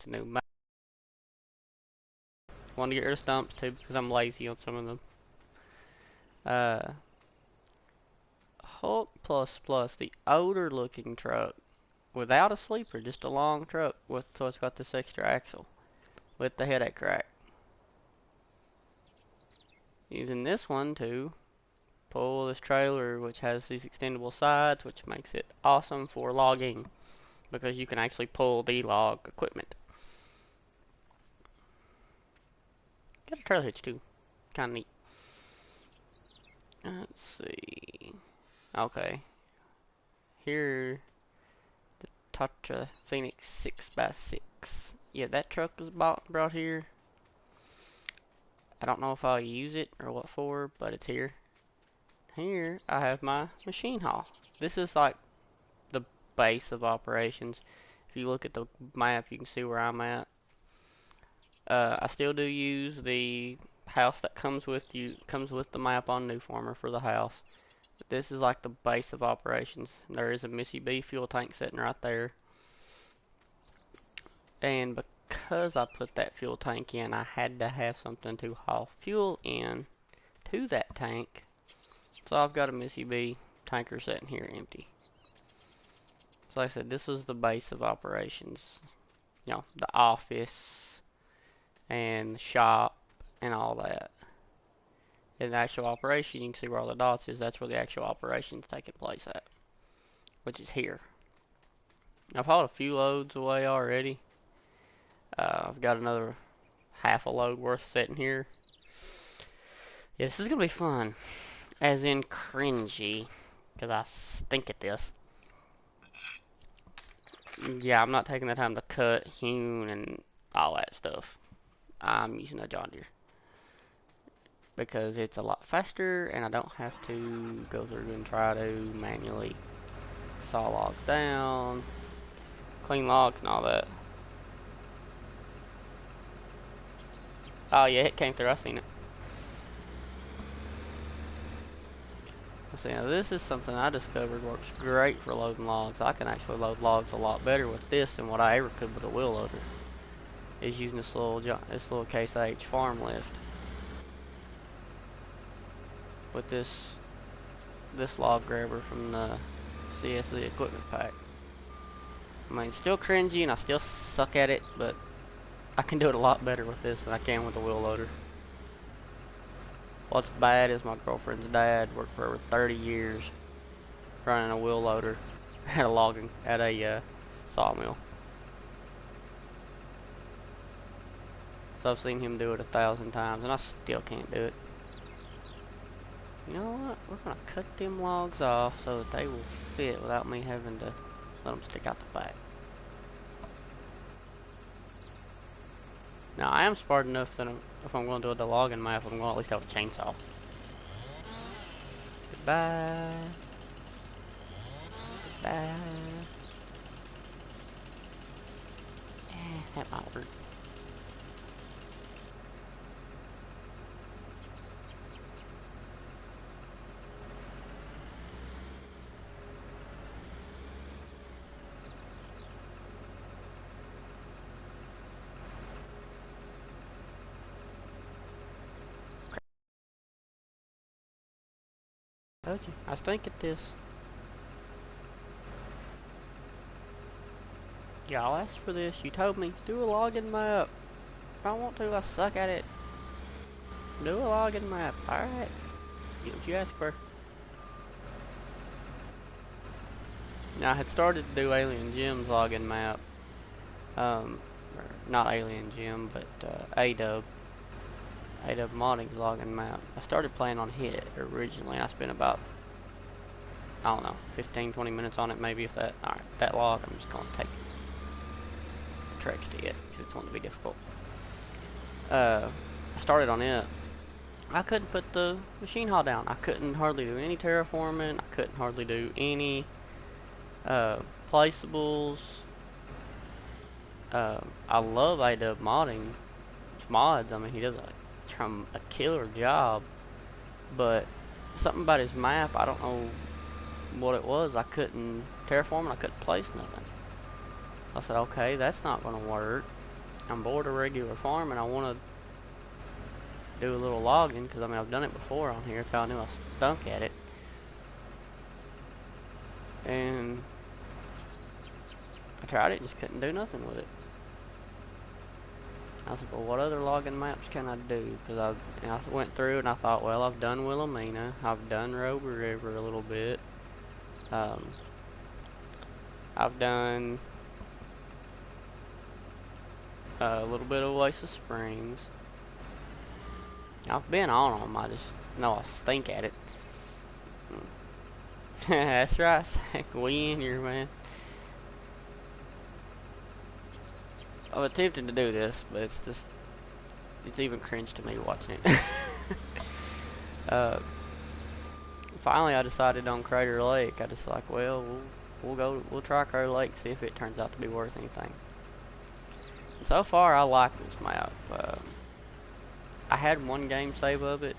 It's a new map. Want to get rid of stumps too because I'm lazy on some of them. Hulk plus plus the older looking truck without a sleeper, just a long truck with so it's got this extra axle with the headache rack. Using this one to pull this trailer, which has these extendable sides, which makes it awesome for logging because you can actually pull the log equipment. Got a trail hitch too, kind of neat. Let's see. Okay, here the Tatra Phoenix 6x6. Yeah, that truck was brought here. I don't know if I'll use it or what for, but it's here. Here I have my machine haul. This is like the base of operations. If you look at the map, you can see where I'm at. I still do use the house that comes with the map on New Farmer for the house. But this is like the base of operations. There is a Missy B fuel tank sitting right there. And because I put that fuel tank in, I had to have something to haul fuel in to that tank. So I've got a Missy B tanker sitting here empty. So like I said, this is the base of operations. You know, the office and the shop and all that. In the actual operation, you can see where all the dots is. That's where the actual operation's taking place at, which is here. I've hauled a few loads away already. I've got another half a load worth sitting here. Yeah, this is gonna be fun, as in cringy, because I stink at this. Yeah, I'm not taking the time to cut, hewn, and all that stuff. I'm using a John Deere because it's a lot faster and I don't have to go through and try to manually saw logs down, clean logs and all that. Oh yeah, it came through, I seen it. So now this is something I discovered works great for loading logs. I can actually load logs a lot better with this than what I ever could with a wheel loader. Is using this little Case H farm lift with this log grabber from the CSZ equipment pack. I mean, it's still cringy and I still suck at it, but I can do it a lot better with this than I can with a wheel loader. What's bad is my girlfriend's dad worked for over 30 years running a wheel loader at a sawmill. So I've seen him do it 1,000 times and I still can't do it. You know what? We're gonna cut them logs off so that they will fit without me having to let them stick out the back. Now I am smart enough that if I'm going to do the logging map, I'm going to at least have a chainsaw. Goodbye. Goodbye. That might work. Told you, I stink at this. Y'all asked for this. You told me, do a logging map. If I want to, I suck at it. Do a logging map. Alright. Get what you asked for. Now, I had started to do Alien Jim's logging map. Not Alien Jim, but ADub. ADub Modding's logging map. I started playing on it originally. I spent about, I don't know, 15-20 minutes on it, maybe if that. Alright, that log, I'm just going to take treks to it because it's going to be difficult. I started on it. I couldn't put the machine haul down. I couldn't hardly do any terraforming. I couldn't hardly do any placeables. I love ADub modding mods. I mean, he does a killer job, but something about his map, I don't know what it was. I couldn't terraform and I couldn't place nothing. I said, okay, that's not gonna work. I'm bored of regular farming. I want to do a little logging, because I mean I've done it before on here. That's how I knew I stunk at it. And I tried it, just couldn't do nothing with it. I was like, well, what other logging maps can I do? Because I went through and I thought, well, I've done Wilhelmina, I've done Robe River a little bit. I've done a little bit of Oasis Springs. I've been on them, I just know I stink at it. That's right, we in here, man. I've attempted to do this, but it's even cringe to me watching it. Finally I decided on Crater Lake. I just like, well, we'll try Crater Lake, see if it turns out to be worth anything. And so far I like this map. I had one game save of it,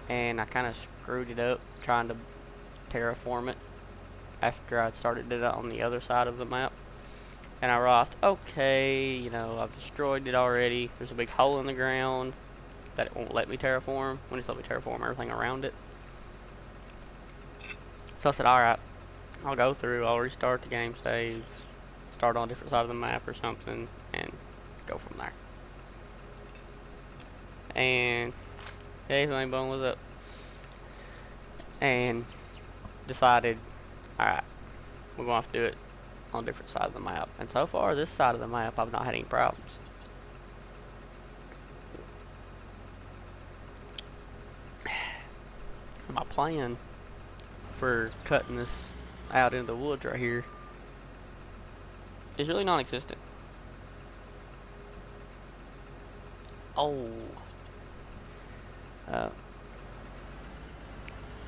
and I kind of screwed it up trying to terraform it after I started it on the other side of the map. And I realized, okay, you know, I've destroyed it already. There's a big hole in the ground that it won't let me terraform. When it's let me terraform everything around it. So I said, alright, I'll go through, I'll restart the game save, start on a different side of the map or something, and go from there. And everything bone was up. And decided, alright, we're going to have to do it on a different side of the map. And so far, this side of the map, I've not had any problems. My plan for cutting this out into the woods right here is really non-existent. Oh.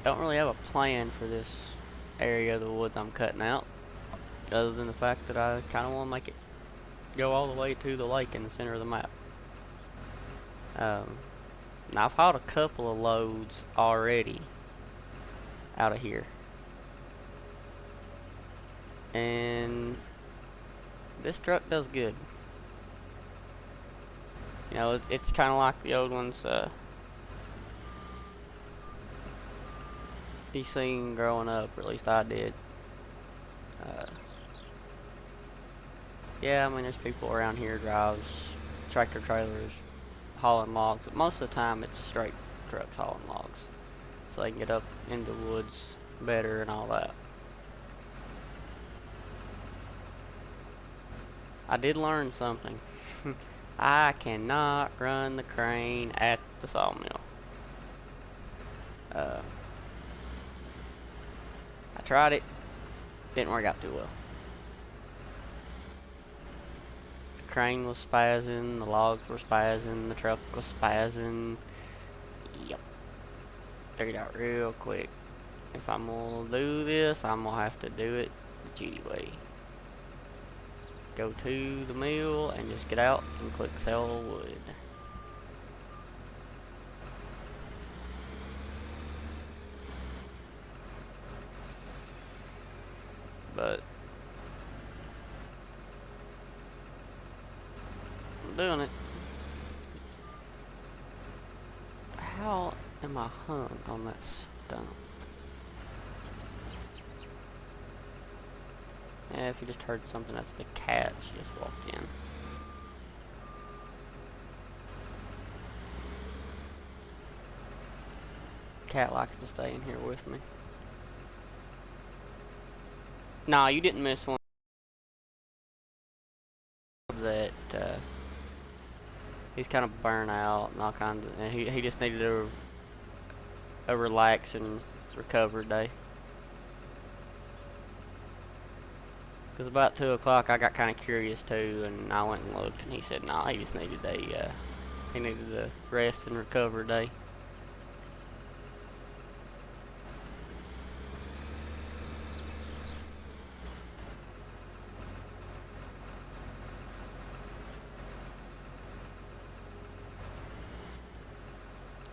Don't really have a plan for this area of the woods I'm cutting out, other than the fact that I kind of want to make it go all the way to the lake in the center of the map. Now I've hauled a couple of loads already out of here, and this truck does good. You know, it's kind of like the old ones you seen growing up, or at least I did. Yeah, I mean, there's people around here drives tractor trailers hauling logs, but most of the time it's straight trucks hauling logs, so they can get up in the woods better and all that. I did learn something. I cannot run the crane at the sawmill. I tried it, didn't work out too well. The crane was spazzing, the logs were spazzing, the truck was spazzing. Yep. Figured out real quick. If I'm gonna do this, I'm gonna have to do it the Judy way. Go to the mill and just get out and click sell wood. But I'm doing it. How am I hung on that stump? Yeah, if you just heard something, that's the cat. She just walked in. Cat likes to stay in here with me. Nah, you didn't miss one that he's kind of burnt out and all kinds of, and he just needed a relax and recover day. Because about 2 o'clock I got kind of curious too, and I went and looked, and he said nah, he just needed a rest and recover day.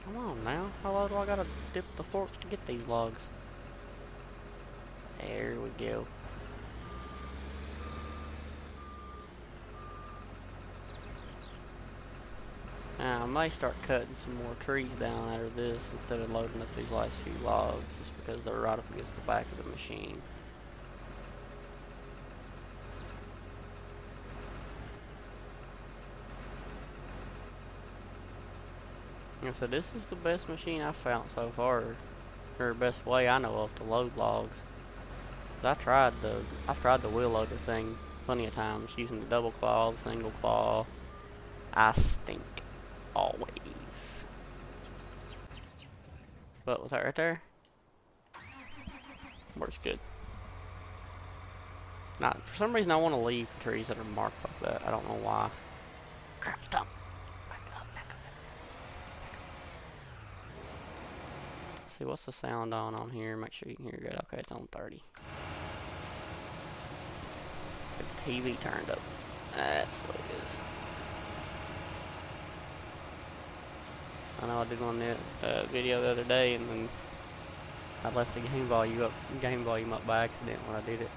Come on now, how low do I gotta dip the forks to get these logs? There we go. Now, I may start cutting some more trees down out of this instead of loading up these last few logs, just because they're right up against the back of the machine. And so this is the best machine I've found so far, or best way I know of to load logs. I've tried the wheel loader thing plenty of times, using the double claw, the single claw. I stink always. But was that right there? Works good. Now, for some reason I want to leave the trees that are marked like that. I don't know why. Crap, stop. Back up, back up. See, what's the sound on here? Make sure you can hear good. Okay, it's on 30. So the TV turned up. That's what it is. I know I did one video the other day, and then I left the game volume up by accident when I did it.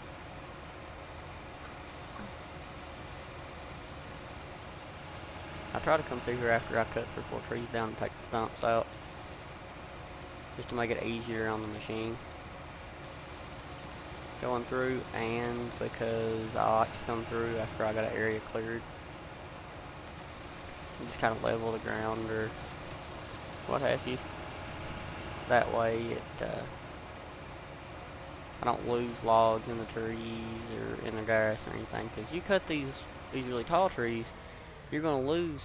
I try to come through here after I cut 3 or 4 trees down and take the stumps out, just to make it easier on the machine going through, and because I like to come through after I got an area cleared and just kind of level the ground or what have you. That way I don't lose logs in the trees or in the grass or anything, because you cut these really tall trees, you're going to lose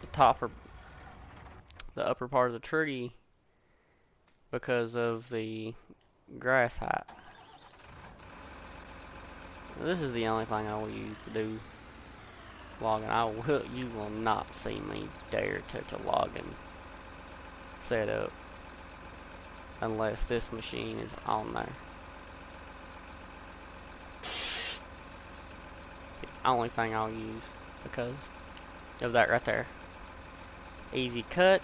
the top or the upper part of the tree because of the grass height. This is the only thing I will use to do logging. You will not see me dare touch a logging setup unless this machine is on there. It's the only thing I'll use because of that right there. Easy cut.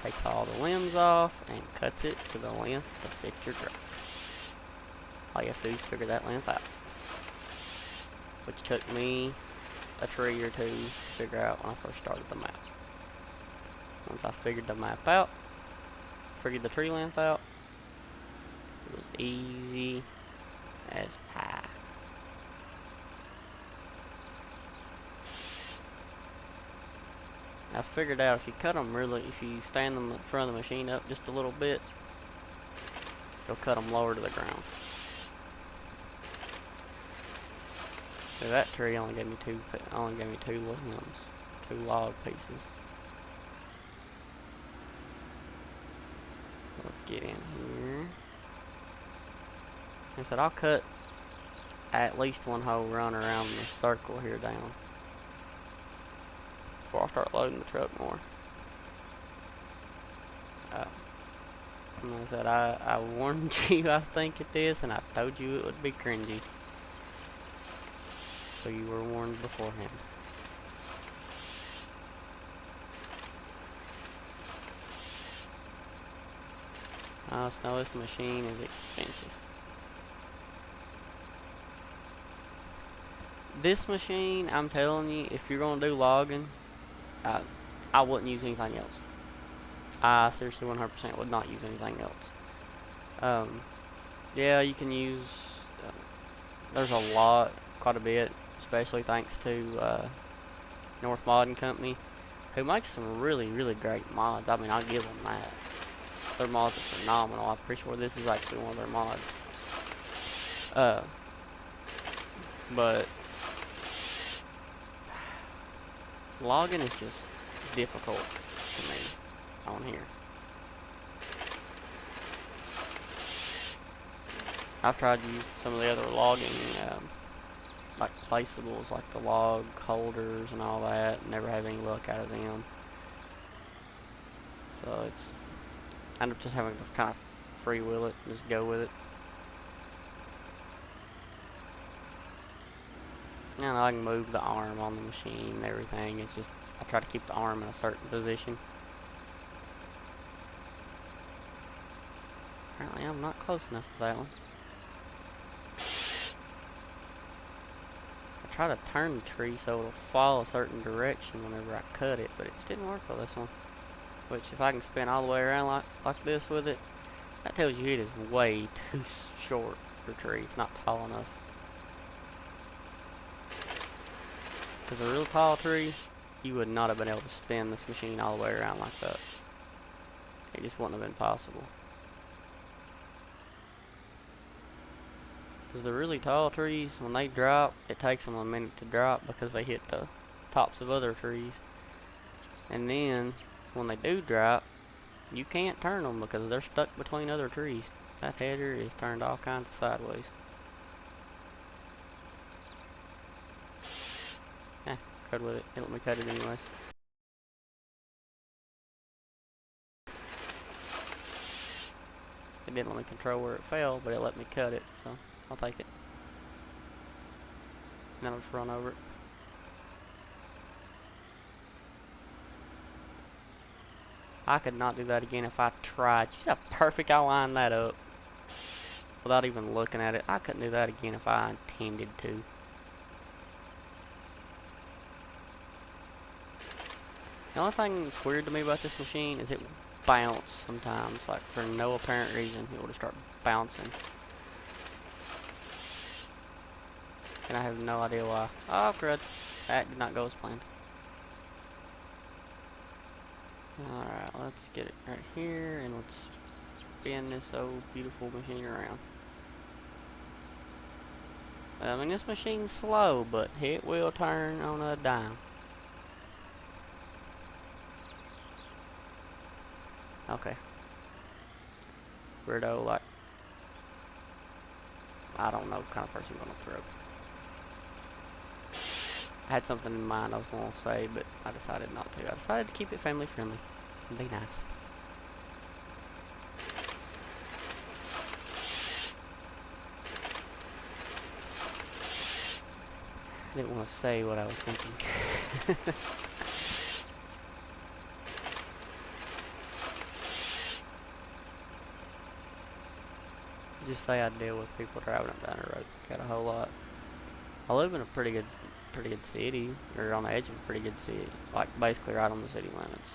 Takes all the limbs off and cuts it to the length to fit your truck. All you have to do is figure that length out, which took me a tree or two to figure out when I first started the map. Once I figured the map out, figured the tree length out, it was easy as pie. I figured out if you stand them in front of the machine up just a little bit, you'll cut them lower to the ground. So that tree only gave me two limbs, 2 log pieces. Let's get in here. I said I'll cut at least 1 whole run around the circle here down before I start loading the truck more. And I said I warned you I think at this, and I told you it would be cringy. So you were warned beforehand. I just know this machine is expensive. This machine, I'm telling you, if you're going to do logging, I wouldn't use anything else. I seriously 100% would not use anything else. Yeah, you can use, there's quite a bit, especially thanks to North Modding Company, who makes some really, really great mods. I mean, I'll give them that. Their mods are phenomenal. I'm pretty sure this is actually one of their mods. But logging is just difficult to me on here. I've tried to use some of the other logging, like placeables, like the log holders and all that, and never have any luck out of them. So I end up just having to kind of free will it, just go with it. And I can move the arm on the machine and everything. It's just, I try to keep the arm in a certain position. Apparently I'm not close enough for that one. I try to turn the tree so it'll fall a certain direction whenever I cut it, but it just didn't work for this one. Which, if I can spin all the way around like this with it, that tells you it is way too short for a tree. It's not tall enough. Because a real tall tree, you would not have been able to spin this machine all the way around like that. It just wouldn't have been possible. Because the really tall trees, when they drop, it takes them a minute to drop because they hit the tops of other trees. And then, when they do drop, you can't turn them because they're stuck between other trees. That header is turned all kinds of sideways. Cut with it. It let me cut it anyways. It didn't let me control where it fell, but it let me cut it, so I'll take it. Then I'll just run over it. I could not do that again if I tried. You see how perfect I lined that up without even looking at it. I couldn't do that again if I intended to. The only thing that's weird to me about this machine is it will bounce sometimes, like for no apparent reason. It will just start bouncing. And I have no idea why. Oh, crud. That did not go as planned. Alright, let's get it right here, and let's spin this old beautiful machine around. I mean, this machine's slow, but it will turn on a dime. Okay. Weirdo, like, I don't know, kind of person going to throw. I had something in mind I was going to say, but I decided not to. I decided to keep it family friendly and be nice. I didn't want to say what I was thinking. Just say I deal with people driving up down the road. Got a whole lot. I live in a pretty good city, or on the edge of a pretty good city, like basically right on the city limits.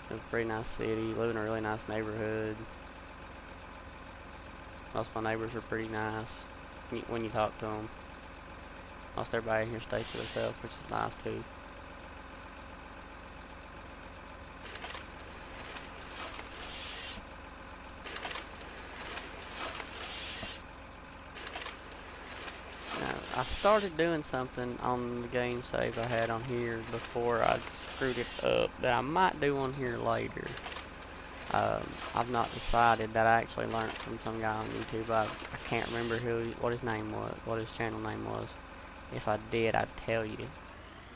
It's a pretty nice city, live in a really nice neighborhood. Most of my neighbors are pretty nice when you talk to them. Most everybody in here stays to themselves, which is nice too. I started doing something on the game save I had on here before I screwed it up that I might do on here later. I've not decided. That I actually learned from some guy on YouTube. I can't remember what his name was, what his channel name was. If I did, I'd tell you.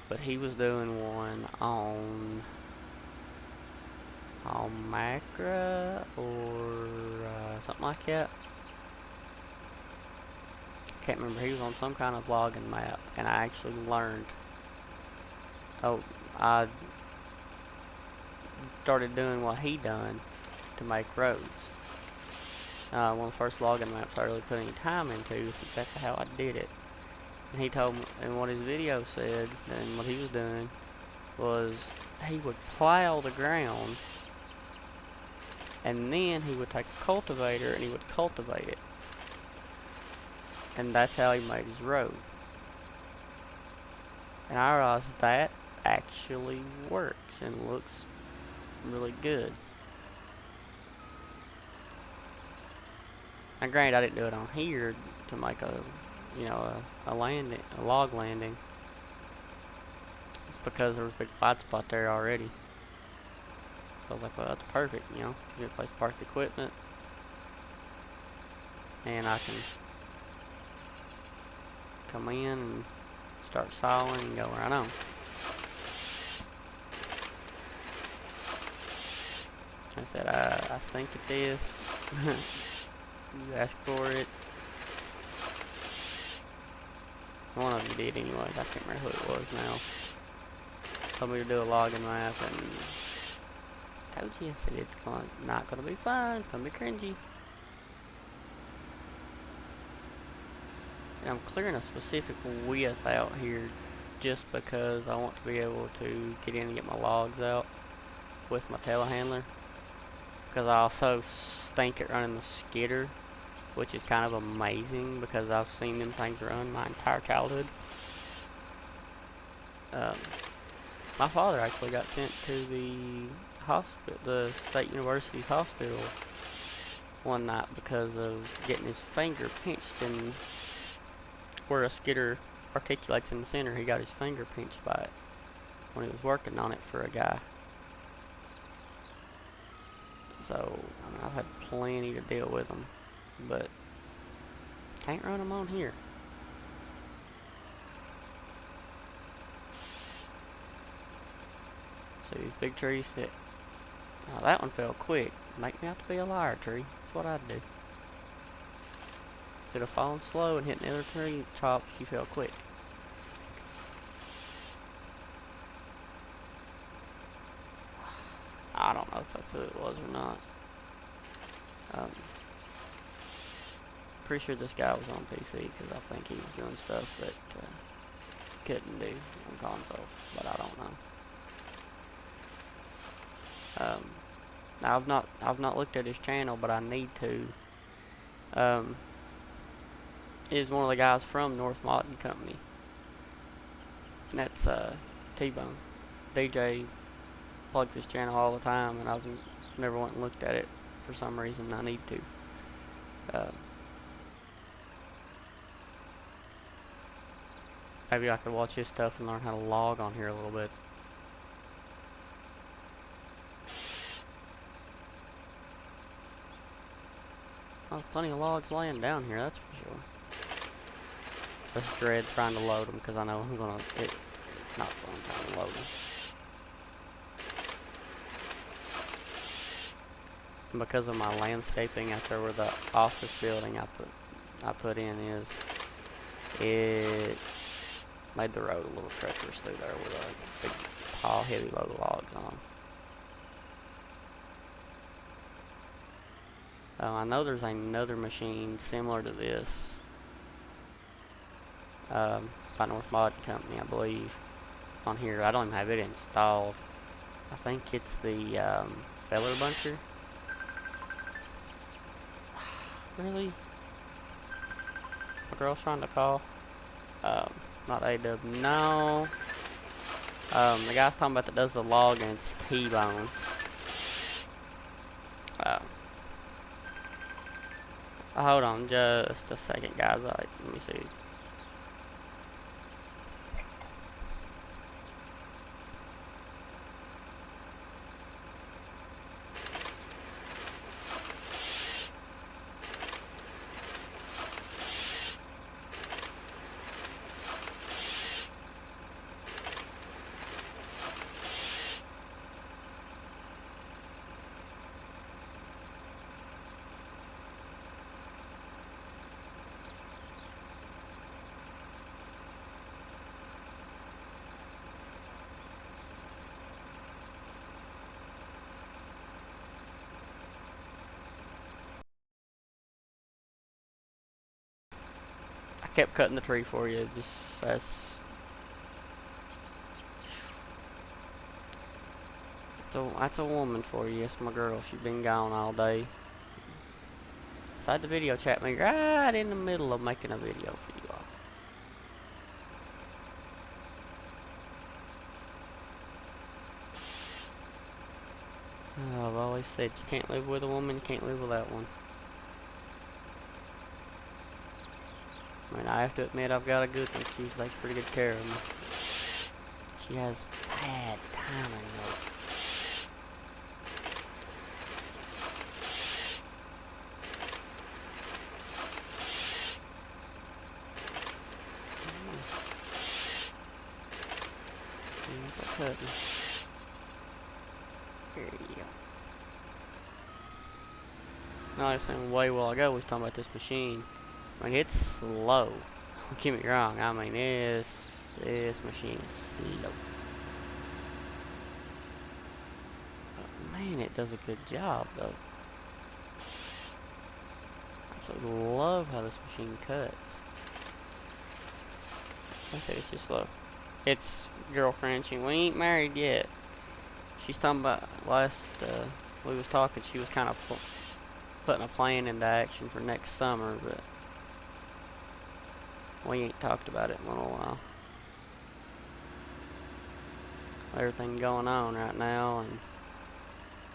But he was doing one on Macra or something like that. Can't remember. He was on some kind of vlogging map, and I actually learned. I started doing what he done to make roads. One of the first vlogging maps I really put any time into is exactly how I did it. And he told me, and what his video said, and what he was doing was he would plow the ground, and then he would take a cultivator and he would cultivate it. And that's how he made his road. And I realized that actually works and looks really good. Now granted, I didn't do it on here to make a log landing. It's because there was a big wide spot there already. So I was like, well, that's perfect, you know. Good place to park the equipment. And I can come in and start sawing and go right on. I said, I think at this. You asked for it. One of you did anyways. I can't remember who it was now. Told me to do a logging map, and told you, I said it's not gonna be fun. It's gonna be cringy. I'm clearing a specific width out here just because I want to be able to get in and get my logs out with my telehandler. Because I also stink at running the skidder, which is kind of amazing because I've seen them things run my entire childhood. Um, my father actually got sent to the hospital, the state university's hospital, one night because of getting his finger pinched in where a skidder articulates in the center. He got his finger pinched by it when he was working on it for a guy. So, I mean, I've had plenty to deal with them, but can't run them on here. So these big trees that, now that one fell quick. Make me out to be a liar, tree. That's what I'd do. Instead of falling slow and hitting the other tree chops, you fell quick. I don't know if that's who it was or not. Pretty sure this guy was on PC because I think he was doing stuff that couldn't do on console, but I don't know. Now I've not looked at his channel, but I need to. He's one of the guys from North Modding Company. And that's T-Bone. DJ plugs his channel all the time, and I've never went and looked at it for some reason. I need to. Maybe I could watch his stuff and learn how to log on here a little bit. Oh, plenty of logs laying down here, that's for sure. Let's dread trying to load them because I know I'm gonna. It's not fun trying to load them. And because of my landscaping out there where the office building I put in is, it made the road a little treacherous through there with a big, tall, heavy load of logs on. I know there's another machine similar to this by North Modding Company, I believe, on here. I don't even have it installed. I think it's the feller buncher. Really? My girl's trying to call. Not AW. No. The guy's talking about that does the log and it's T-Bone. Hold on just a second, guys. Let me see. I kept cutting the tree for you. Just that's a woman for you. It's my girl. She's been gone all day. Decided the video chat me right in the middle of making a video for you all. Oh, I've always said you can't live with a woman, you can't live without one. I mean, I have to admit I've got a good one. She takes pretty good care of me. She has bad timing though. Here you go. Now I was saying way while ago we was talking about this machine. I mean, it's slow. Don't get me wrong. I mean, this machine is slow. But man, it does a good job though. I absolutely love how this machine cuts. I said it's just slow. It's girlfriend. We ain't married yet. She's talking about we was talking, she was kind of putting a plan into action for next summer, but we ain't talked about it in a little while. Everything going on right now, and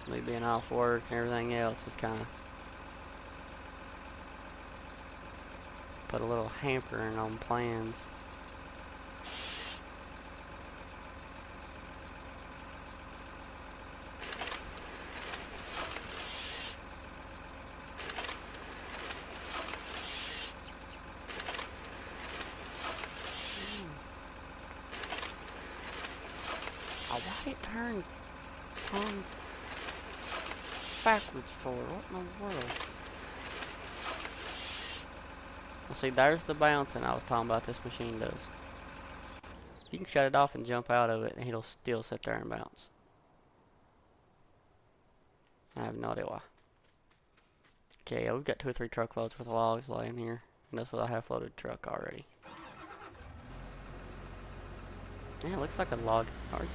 me being off work and everything else is kind of put a little hampering on plans. Oh, why it turned on backwards for? What in the world? Well, see, there's the bouncing I was talking about this machine does. You can shut it off and jump out of it, and it'll still sit there and bounce. I have no idea why. Okay, yeah, we've got 2 or 3 truckloads with logs laying here, and that's with a half-loaded truck already. Yeah, it looks like a log yard.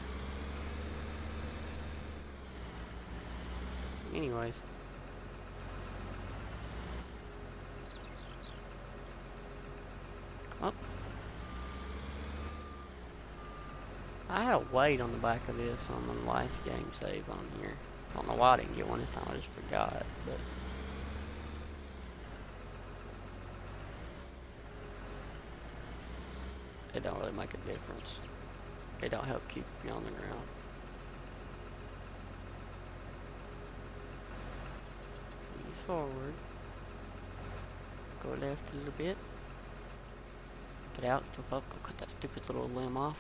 Anyways. Come up. I had a weight on the back of this on the last game save on here. I don't know why I didn't get one this time, I just forgot, but... it don't really make a difference. It don't help keep you on the ground. Ease forward. Go left a little bit. Get out, jump up, go cut that stupid little limb off.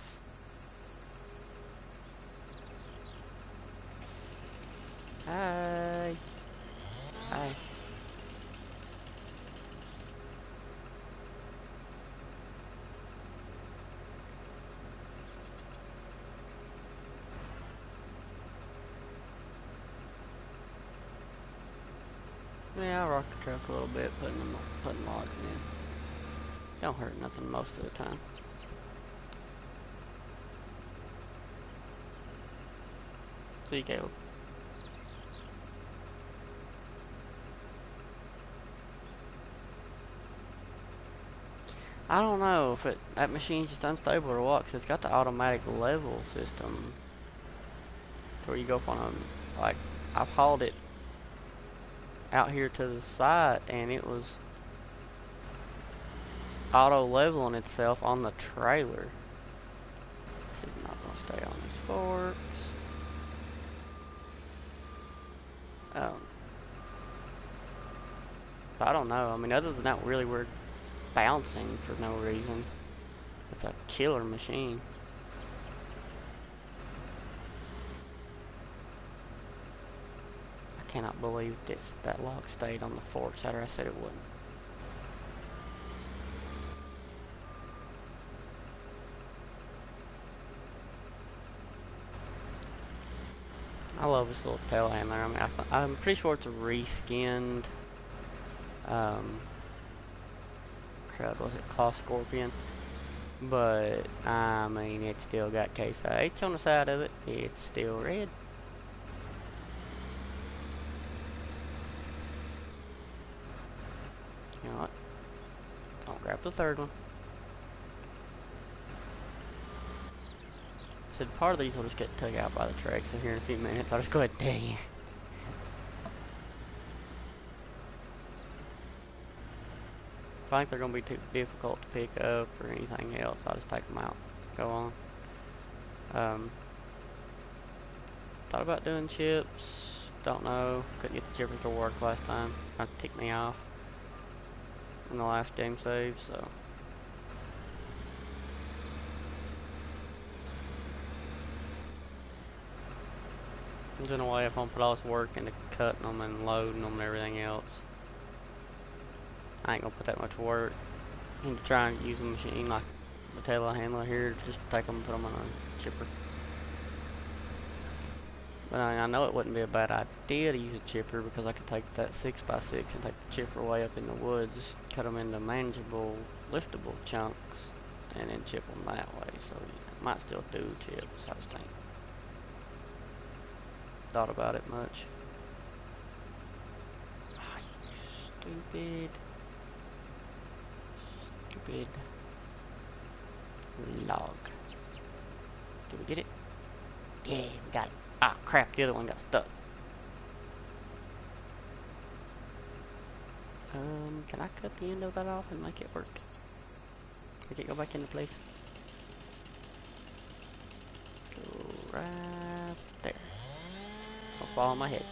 Hi. Hi. Yeah, I'll rock the truck a little bit, putting logs in. Don't hurt nothing most of the time. See you, Caleb. I don't know if that machine's just unstable or what, 'cause it's got the automatic level system. Where you go up on a, like, I've hauled it out here to the site, and it was auto leveling itself on the trailer. This is not gonna stay on these forks. I don't know. I mean, other than that, really weird bouncing for no reason. It's a killer machine. I cannot believe that log stayed on the forks after I said it wouldn't. I love this little telehandler. I mean, I'm pretty sure it's a reskinned, crap, was it Claw Scorpion? But, I mean, it's still got Case H on the side of it. It's still red. You know what? Don't grab the third one. So part of these will just get took out by the truck, so here in a few minutes I'll just go ahead and tell you. If I think they're going to be too difficult to pick up or anything else, I'll just take them out. Go on. Thought about doing chips. Don't know. Couldn't get the chippers to work last time. That ticked me off in the last game save, so. In a way, if I'm put all this work into cutting them and loading them and everything else, I ain't gonna put that much work into trying to use a machine like the telehandler here, just take them and put them on a chipper. But I know it wouldn't be a bad idea to use a chipper, because I could take that 6x6 and take the chipper way up in the woods, just cut them into manageable, liftable chunks, and then chip them that way. So you might still do chips. I just ain't thought about it much. Ah, you stupid log. Did we get it? Yeah, we got it. Ah, crap, the other one got stuck. Can I cut the end of that off and make it work? Make it go back into place? Go right there. I'll fall on my head.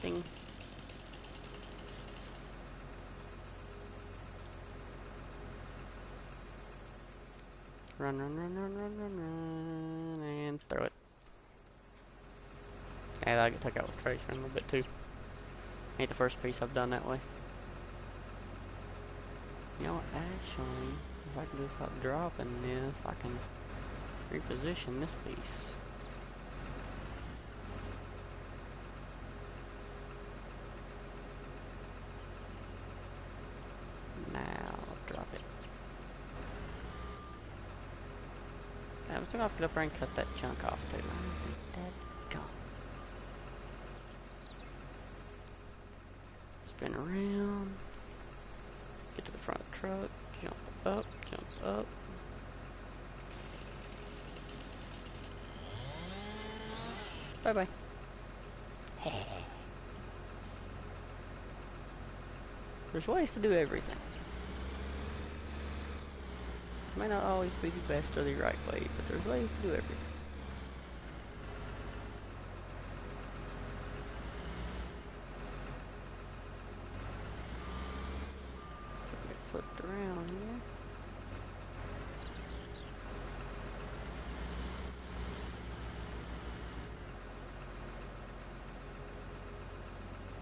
Ding. Run, run, run, run, run, run, run, and throw it. And I can take out the trace for a little bit too. Ain't the first piece I've done that way. You know what, actually, if I can just stop dropping this, I can reposition this piece. Now, drop it. I'm still gonna have to get up there and cut that chunk off too. Spin around. Get to the front of the truck. Jump up, jump up. Bye bye. There's ways to do everything. It may not always be the best or the right way, but there's ways to do everything. Get flipped around here.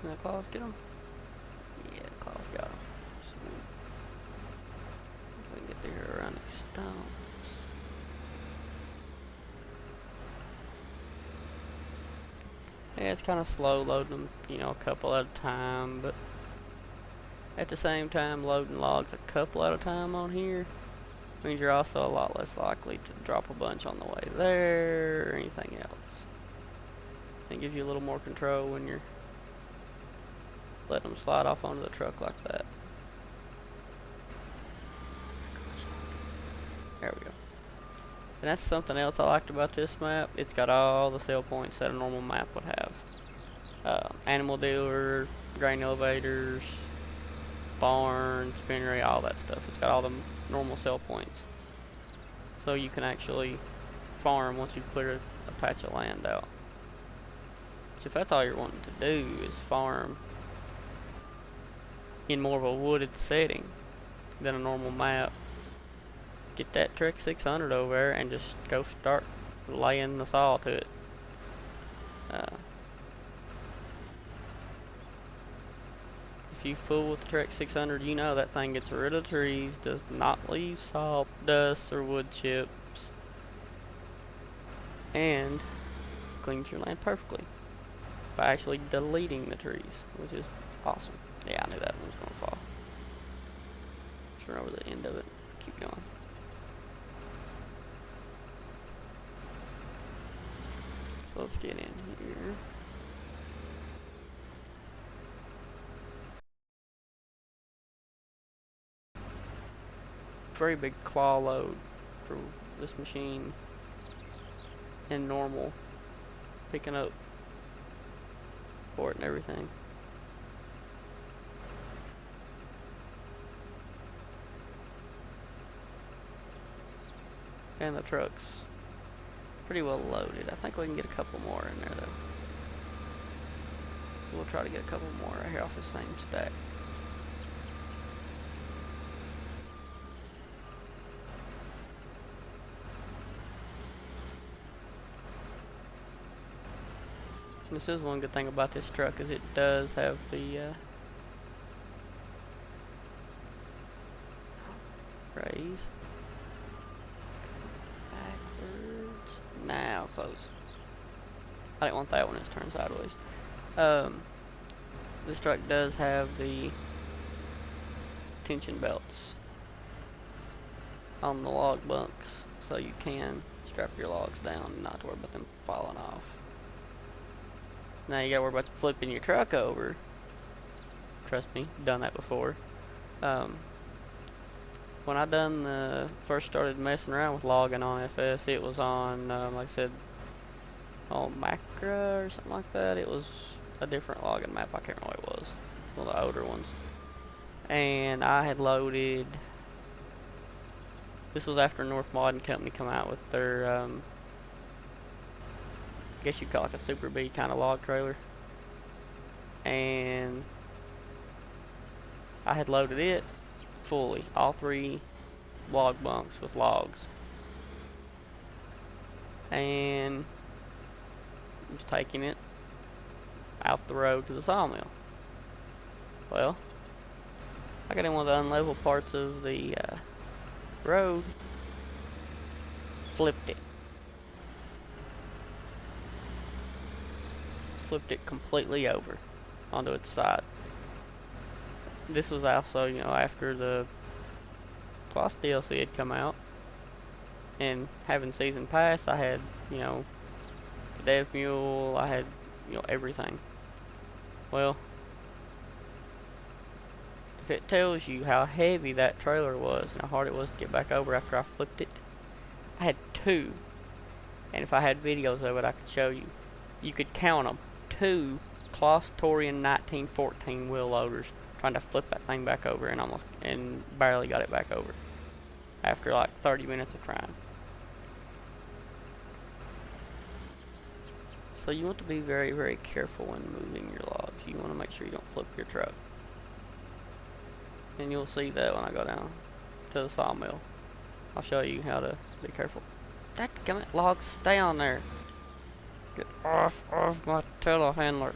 Can the claws get them? Yeah, the claws got them. Sweet. We can get there around the stones. Yeah, it's kind of slow loading them, you know, a couple at a time, but at the same time, loading logs a couple at a time on here means you're also a lot less likely to drop a bunch on the way there or anything else. It gives you a little more control when you're letting them slide off onto the truck like that. There we go. And that's something else I liked about this map. It's got all the sell points that a normal map would have. Animal dealer, grain elevators, barn, spinnery, all that stuff. It's got all the normal sell points. So you can actually farm once you clear a patch of land out. So if that's all you're wanting to do is farm in more of a wooded setting than a normal map, get that Trek 600 over there and just go start laying the saw to it. If you fool with the Trek 600, you know that thing gets rid of trees, does not leave salt, dust, or wood chips, and cleans your land perfectly by actually deleting the trees, which is awesome. Yeah, I knew that one was going to fall. Just run over the end of it. Keep going. So let's get in here. Very big claw load for this machine and normal picking up port and everything. And the truck's pretty well loaded. I think we can get a couple more in there though. So we'll try to get a couple more right here off the same stack. This is one good thing about this truck is it does have the raise. Backwards. Now close. I didn't want that one, it's turned sideways. This truck does have the tension belts on the log bunks so you can strap your logs down and not to worry about them falling off. Now you gotta worry about flipping your truck over. Trust me, done that before. When I first started messing around with logging on FS, it was on, like I said, on Macra or something like that. It was a different logging map. I can't remember what it was. One of the older ones. And I had loaded. This was after North Modding Company come out with their, I guess you'd call it like a Super B kind of log trailer. And I had loaded it fully, all 3 log bunks with logs. And I was taking it out the road to the sawmill. Well, I got in one of the unlevel parts of the road, flipped it. Flipped it completely over onto its side. This was also, you know, after the Plus DLC had come out, and having Season Pass, I had, you know, the Dev Mule, I had, you know, everything. Well, if it tells you how heavy that trailer was and how hard it was to get back over after I flipped it, I had 2, and if I had videos of it, I could show you. You could count them. 2 Claustorian 1914 wheel loaders trying to flip that thing back over and barely got it back over after like 30 minutes of trying. So you want to be very, very careful when moving your logs. You want to make sure you don't flip your truck. And you'll see that when I go down to the sawmill. I'll show you how to be careful. Dadgummit, logs, stay on there. Get off my telehandler.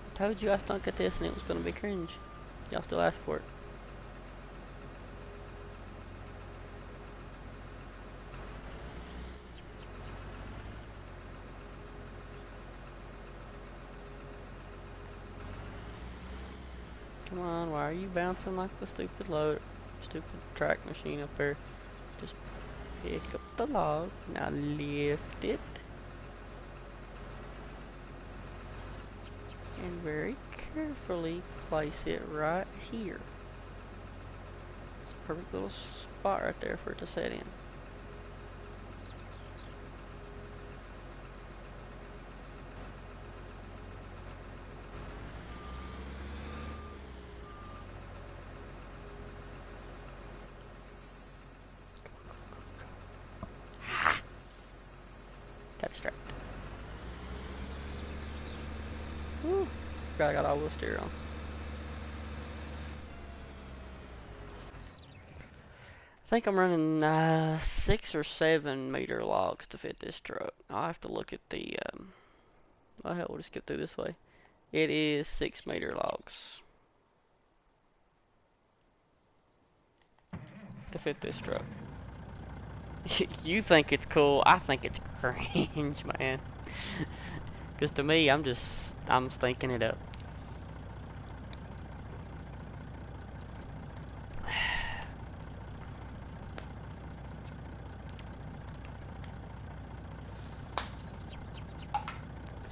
I told you I stunk at this and it was gonna be cringe. Y'all still ask for it. Come on, why are you bouncing like the stupid track machine up there? Just pick up the log, now lift it. And very carefully place it right here. It's a perfect little spot right there for it to set in. Got distracted. Woo! I got all the steer on. I think I'm running 6 or 7 meter logs to fit this truck. I'll have to look at the. Oh hell, we'll just get through this way. It is 6 meter logs to fit this truck. You think it's cool? I think it's cringe, man. Because to me, I'm stinking it up.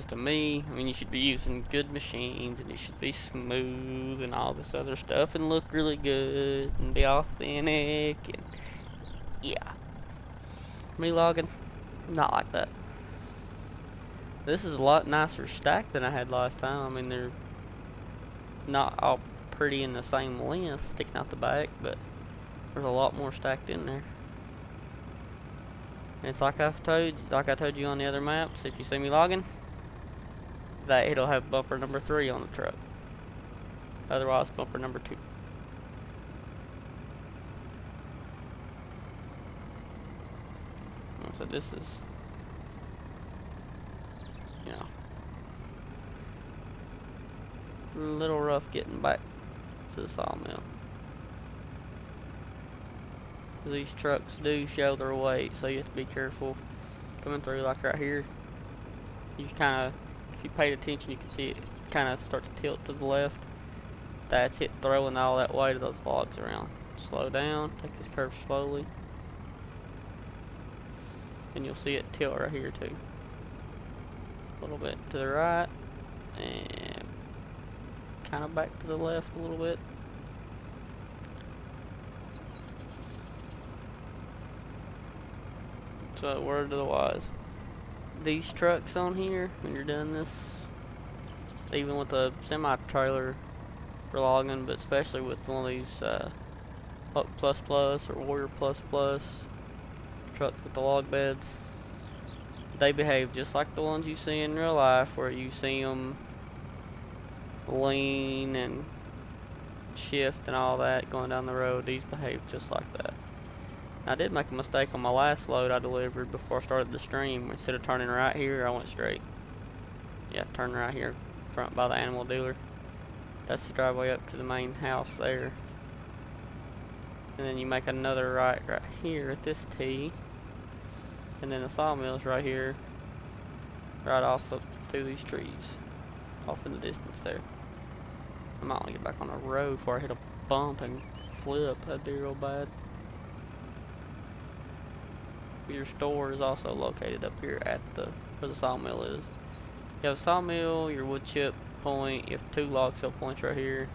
To me, I mean, you should be using good machines and it should be smooth and all this other stuff and look really good and be authentic and yeah. Me logging, not like that. This is a lot nicer stacked than I had last time. I mean, they're not all pretty in the same length sticking out the back, but there's a lot more stacked in there. And it's like I told you on the other maps, if you see me logging, that it'll have bumper number 3 on the truck. Otherwise, bumper number 2. So this is, you know, a little rough getting back to the sawmill. These trucks do show their weight, so you have to be careful coming through, like right here. You kind of, if you paid attention, you can see it kind of start to tilt to the left. That's it throwing all that weight of those logs around. Slow down, take this curve slowly, and you'll see it tilt right here too. A little bit to the right, and kind of back to the left a little bit. So, word to the wise. These trucks on here, when you're doing this, even with a semi-trailer for logging, but especially with one of these Buck Plus Plus or Warrior Plus Plus trucks with the log beds, they behave just like the ones you see in real life, where you see them lean and shift and all that going down the road. These behave just like that. I did make a mistake on my last load I delivered before I started the stream. Instead of turning right here, I went straight. Yeah, turn right here, front by the animal dealer. That's the driveway up to the main house there. And then you make another right here at this T. And then the sawmill's right here, right off up through these trees, off in the distance there. I might want to get back on the road before I hit a bump and flip. That'd be real bad. Your store is also located up here at where the sawmill is. You have a sawmill, your wood chip point, you have 2 log sale points right here.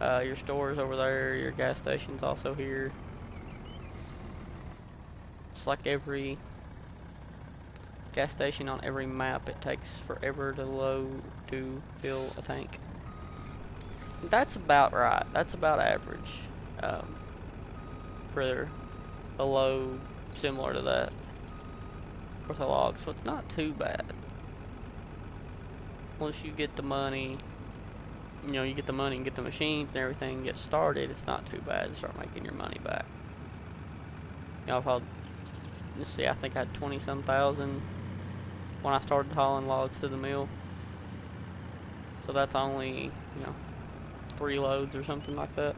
Your store is over there, your gas station's also here. It's like every gas station on every map, it takes forever to fill a tank. That's about right. That's about average for a load similar to that with a log, so it's not too bad. Once you get the money, you know, you get the money and get the machines and everything get started, it's not too bad to start making your money back. You know, let's see, I think I had 20-some thousand when I started hauling logs to the mill. So that's only, you know, 3 loads or something like that.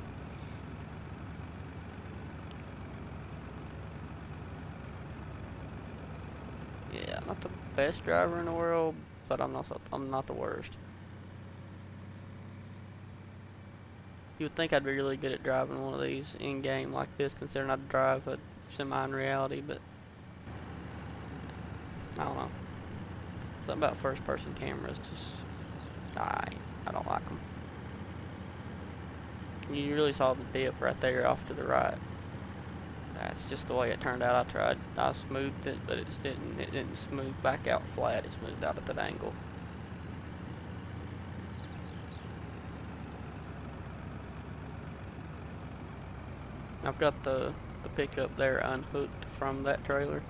Yeah, I'm not the best driver in the world, but I'm not the worst. You would think I'd be really good at driving one of these in game like this, considering I drive a semi in reality, but I don't know. Something about first person cameras just I don't like them. You really saw the dip right there off to the right. That's just the way it turned out. I smoothed it, but it didn't smooth back out flat. It smoothed out at that angle. I've got the pickup there unhooked from that trailer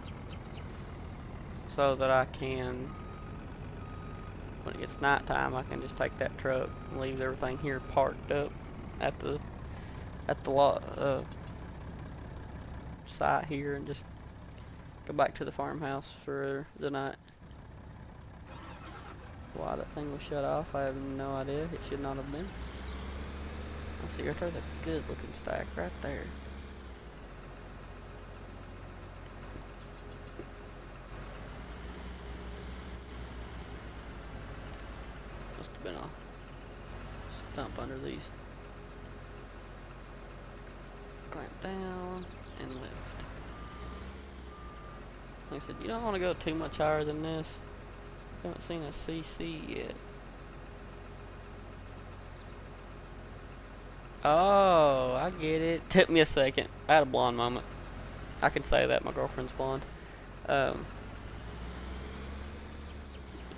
so that I can, when it gets nighttime, I can just take that truck and leave everything here parked up at the site here and just go back to the farmhouse for the night. Why that thing was shut off, I have no idea. It should not have been. Let's see, right there's a good looking stack right there. Must have been a stump under these. Clamp down and lift. Like I said, you don't want to go too much higher than this. Haven't seen a CC yet. Oh, I get it. Took me a second. I had a blonde moment. I can say that, my girlfriend's blonde.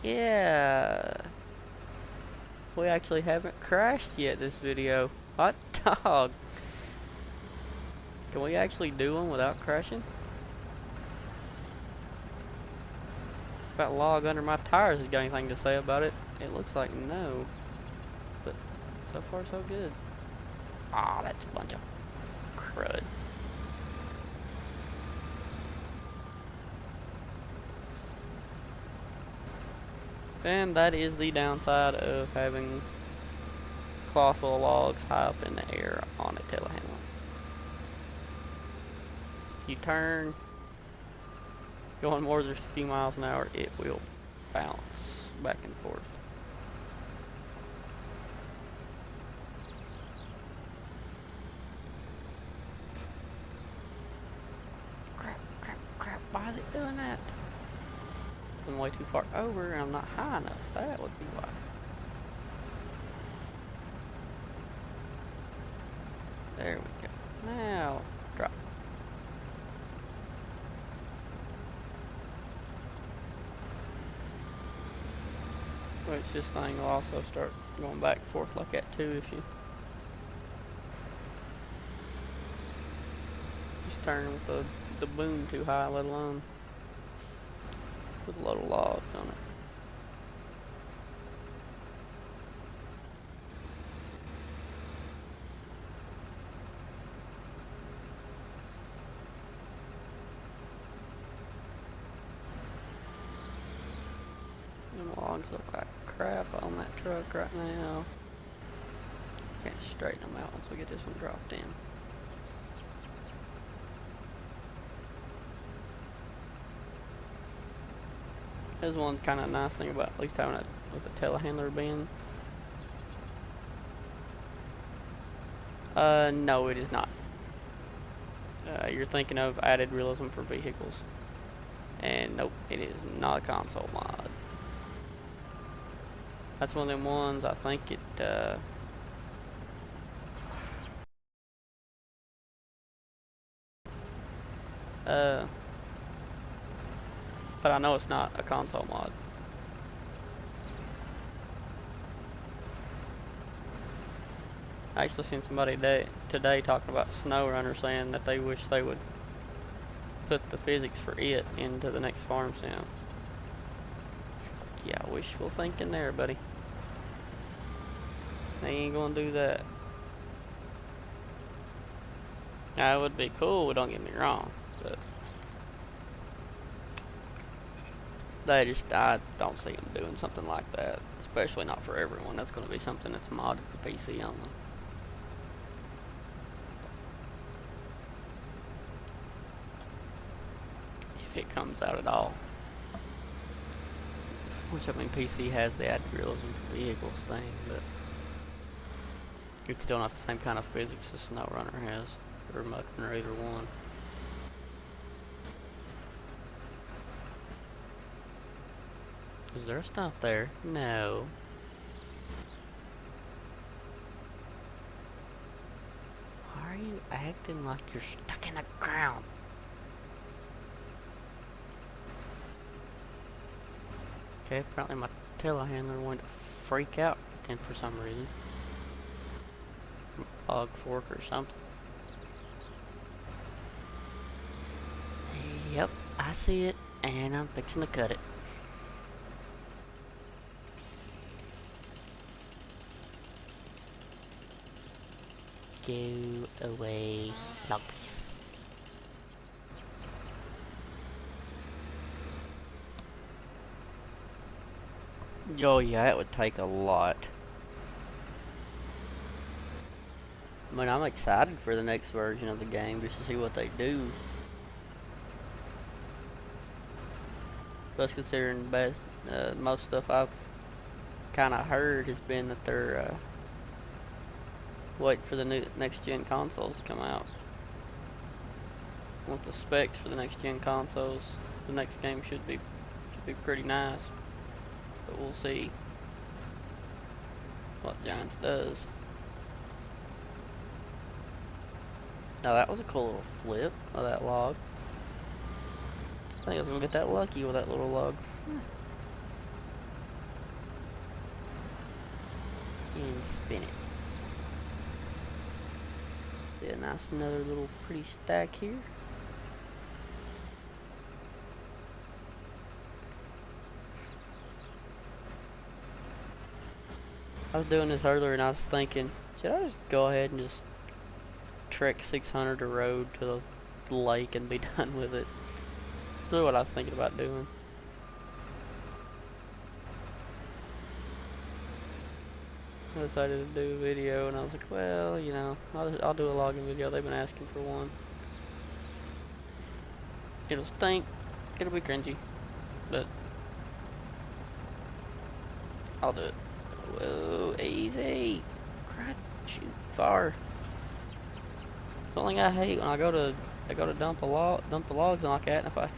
Yeah. We actually haven't crashed yet this video. Hot dog. Can we actually do one without crashing? That log under my tires has got anything to say about it? It looks like no. But so far so good. Ah, that's a bunch of crud. And that is the downside of having colossal logs high up in the air on a telehandler. You turn, going more than a few miles an hour, it will bounce back and forth. Crap, crap, crap. Why is it doing that? I'm way too far over and I'm not high enough. That would be why. There we go. Now, drop. Which this thing will also start going back and forth like that too if you just turn with the boom too high, let alone with a load of logs on it. Them logs look like crap on that truck right now. Can't straighten them out once we get this one dropped in. There's one kind of nice thing about at least having it with a telehandler bin. No, it is not. You're thinking of added realism for vehicles. And nope, it is not a console mod. That's one of them ones, I think it, but I know it's not a console mod. I actually seen somebody today talking about SnowRunner saying that they wish they would put the physics for it into the next farm sim. Yeah, wishful thinking there, buddy. They ain't gonna do that. Now, it would be cool, don't get me wrong, but I don't see them doing something like that, especially not for everyone. That's gonna be something that's modded for PC only. If it comes out at all. Which, I mean, PC has the added realism for vehicles thing, but it's still not the same kind of physics as SnowRunner has, or Mud Runner, either one. Is there stuff there? No. Why are you acting like you're stuck in the ground? Okay, apparently my telehandler went to freak out then for some reason. Log fork or something. Yep, I see it, and I'm fixing to cut it. Go away, log piece. Oh yeah, it would take a lot. I mean, I'm excited for the next version of the game just to see what they do. Plus, considering most stuff I've kind of heard has been that they're waiting for the new next-gen consoles to come out. Want the specs for the next-gen consoles. The next game should be pretty nice, but we'll see what Giants does. Now that was a cool little flip of that log. I think I was gonna get that lucky with that little log. And spin it. See a nice another little pretty stack here. I was doing this earlier and I was thinking, should I just go ahead and just trek 600 a road to the lake and be done with it? That's what I was thinking about doing. I decided to do a video and I was like, well, you know, I'll do a logging video. They've been asking for one. It'll stink, It'll be cringy, but I'll do it. Whoa, easy. Crap, shoot, far. The only thing I hate when I go to dump the logs and like that, and if I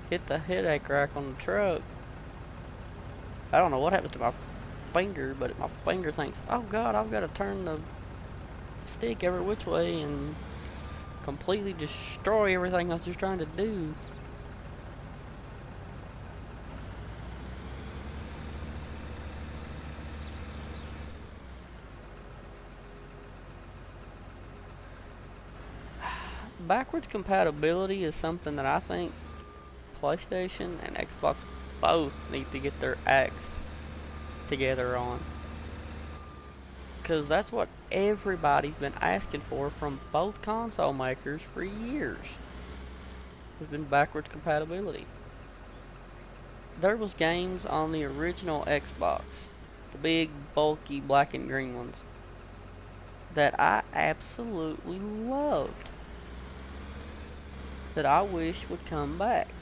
hit the headache rack on the truck, I don't know what happens to my finger, but my finger thinks, oh god, I've got to turn the stick every which way and completely destroy everything I was just trying to do. Backwards compatibility is something that I think PlayStation and Xbox both need to get their acts together on. Because that's what everybody's been asking for from both console makers for years. Has been backwards compatibility. There was games on the original Xbox, the big, bulky, black and green ones, that I absolutely loved, that I wish would come back.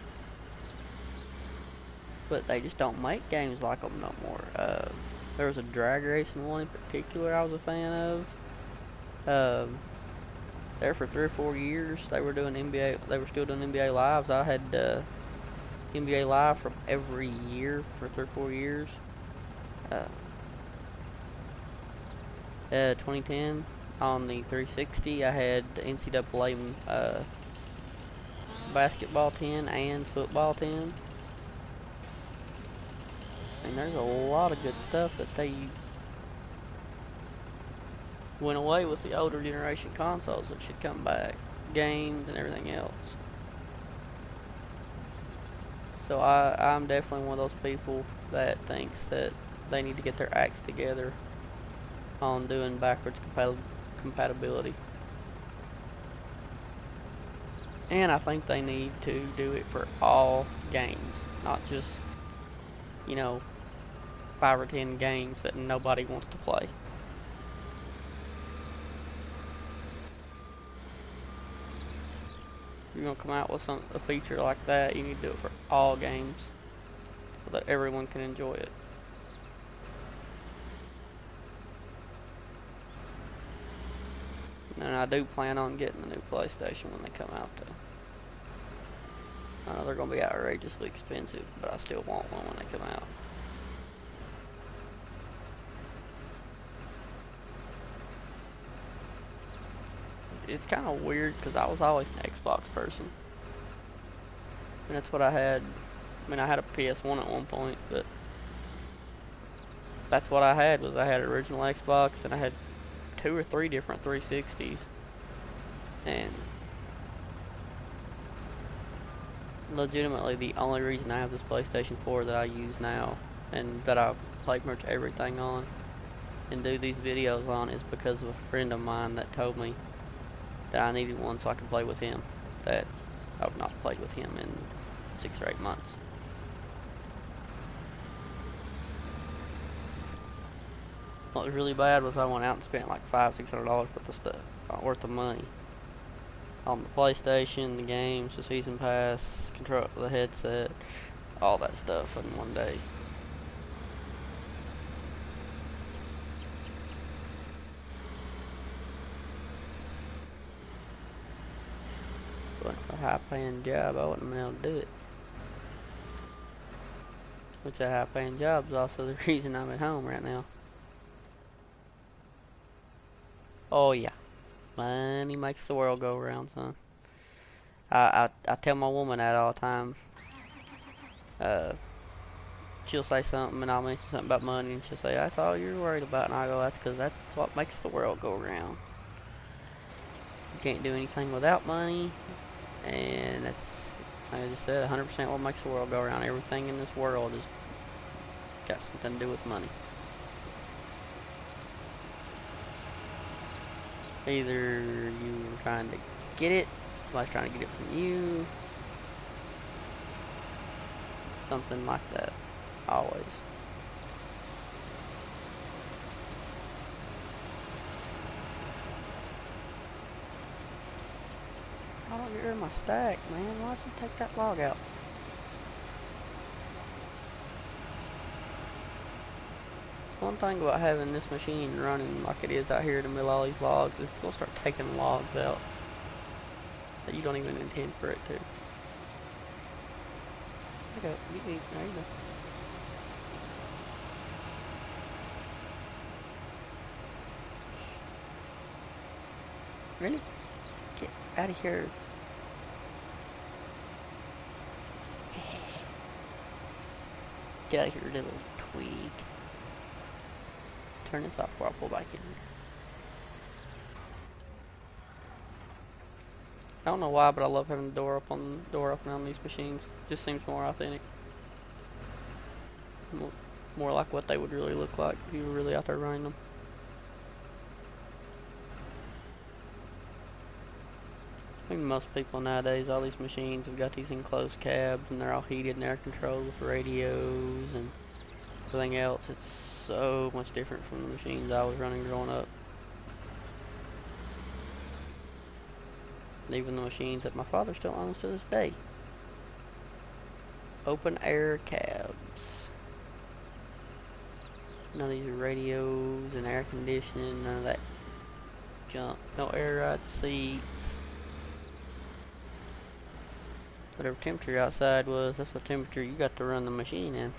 But they just don't make games like them no more. There was a drag racing one in particular I was a fan of. There for 3 or 4 years, they were doing NBA. They were still doing NBA lives. I had NBA live from every year for 3 or 4 years. 2010 on the 360, I had the NCAA basketball 10 and football 10. And there's a lot of good stuff that they went away with the older generation consoles that should come back. Games and everything else. So I'm definitely one of those people that thinks that they need to get their acts together on doing backwards compatibility. And I think they need to do it for all games, not just, you know, 5 or 10 games that nobody wants to play. If you're going to come out with a feature like that, you need to do it for all games so that everyone can enjoy it. And I do plan on getting the new PlayStation when they come out though. I know they're going to be outrageously expensive, but I still want one when they come out. It's kind of weird because I was always an Xbox person. And that's what I had. I mean, I had a PS1 at one point, but that's what I had. Was I had an original Xbox and I had 2 or 3 different 360s. And legitimately the only reason I have this PlayStation 4 that I use now and that I play pretty much everything on and do these videos on is because of a friend of mine that told me that I needed one so I could play with him, that I've not played with him in 6 or 8 months. What was really bad was I went out and spent like $500–600 worth of money on the PlayStation, the games, the season pass, control, the headset, all that stuff in one day. But a high-paying job, I wouldn't be able to do it. Which a high-paying job is also the reason I'm at home right now. Oh yeah, money makes the world go round, son. I tell my woman that all the time. She'll say something and I'll mention something about money and she'll say, that's all you're worried about, and I go, that's because that's what makes the world go round. You can't do anything without money, and that's, like I just said, 100% what makes the world go round. Everything in this world has got something to do with money. Either you're trying to get it, somebody's trying to get it from you, something like that, always. I don't get clear my stack, man. Why'd you take that log out? One thing about having this machine running like it is out here in the middle of all these logs is it's going to start taking logs out that you don't even intend for it to. There you go. There you go. Really? Get out of here. Get out of here, little twig. Turn this off before I pull back in. I don't know why, but I love having the door up and on these machines. Just seems more authentic. More like what they would really look like if you were really out there running them. I think most people nowadays, all these machines have got these enclosed cabs and they're all heated and air controlled with radios and everything else. It's so much different from the machines I was running growing up. And even the machines that my father still owns to this day. Open air cabs. None of these radios and air conditioning, none of that junk. No air ride seats. Whatever temperature outside was, that's what temperature you got to run the machine in.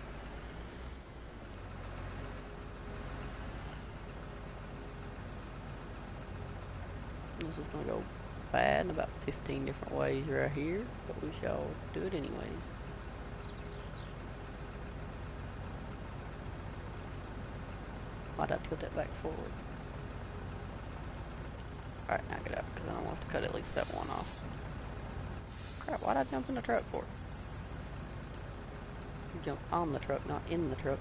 This is going to go bad in about 15 different ways right here, but we shall do it anyways. Why'd I tilt that back forward? Alright, now get out, because I don't want to cut at least that one off. Crap, why'd I jump in the truck for? You jump on the truck, not in the truck.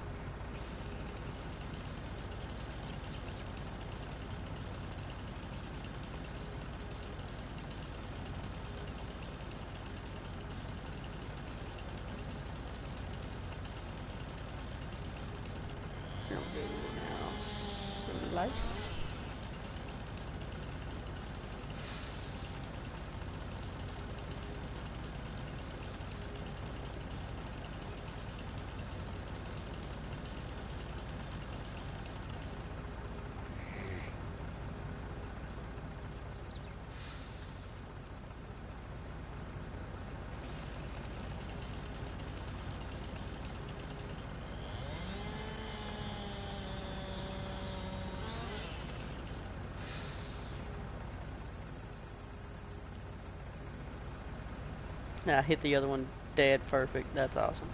Life. I hit the other one dead perfect. That's awesome.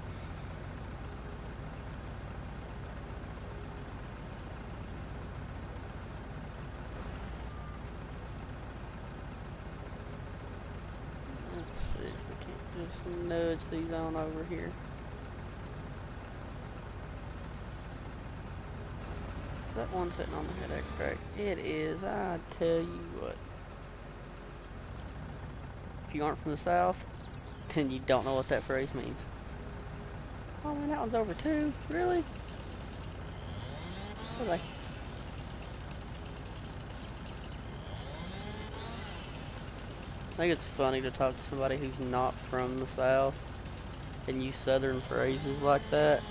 Let's see if we can't just nudge these on over here. That one sitting on the head extract. It is, I tell you what. If you aren't from the South, then you don't know what that phrase means. Oh man, that one's over too. Really? Bye-bye. I think it's funny to talk to somebody who's not from the South and use Southern phrases like that,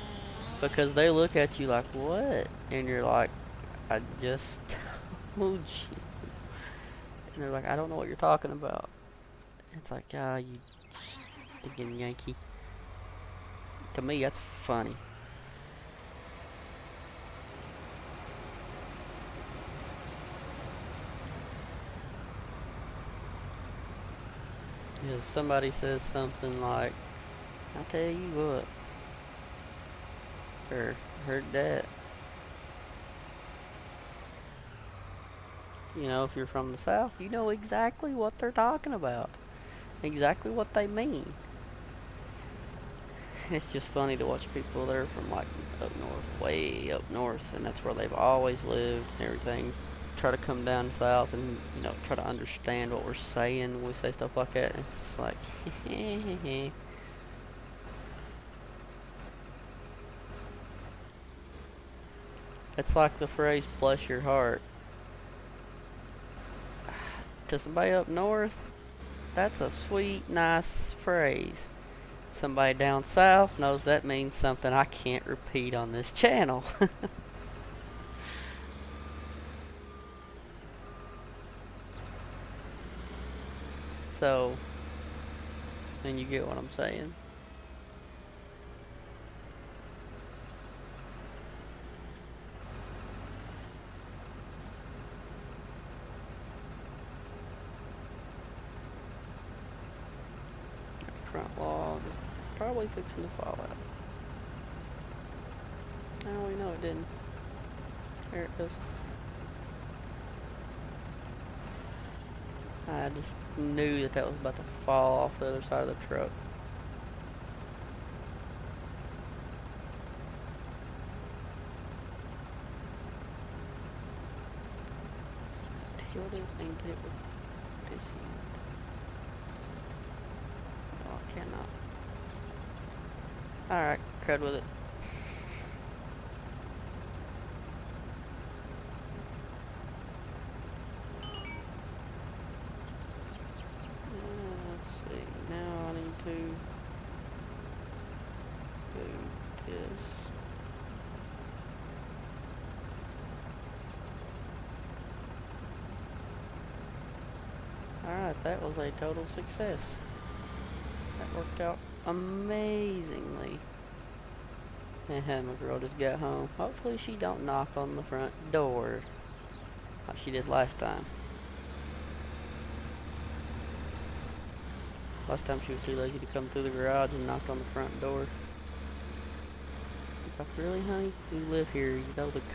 because they look at you like, what? And you're like, I just told you. And they're like, I don't know what you're talking about. It's like, ah, you thinking Yankee. To me, that's funny. Because somebody says something like, I tell you what, or heard that. You know, if you're from the South, you know exactly what they're talking about. Exactly what they mean. It's just funny to watch people that are from like up north, way up north, and that's where they've always lived and everything. Try to come down south and, you know, try to understand what we're saying when we say stuff like that. And it's just like, it's like the phrase, bless your heart. To somebody up north, That's a sweet, nice phrase. Somebody down south knows that means something I can't repeat on this channel. So, then you get what I'm saying. Front log is probably fixing to fall out. Oh, we know it didn't. There it goes. I just knew that was about to fall off the other side of the truck. Tilt it and get it with this end. Oh, I cannot. Alright, crud with it. Let's see, now I need to do this. Alright, that was a total success. That worked out amazingly. And my girl just got home. Hopefully she don't knock on the front door like she did last time. Last time she was too lazy to come through the garage and knocked on the front door. It's like, really, honey? You live here, you know the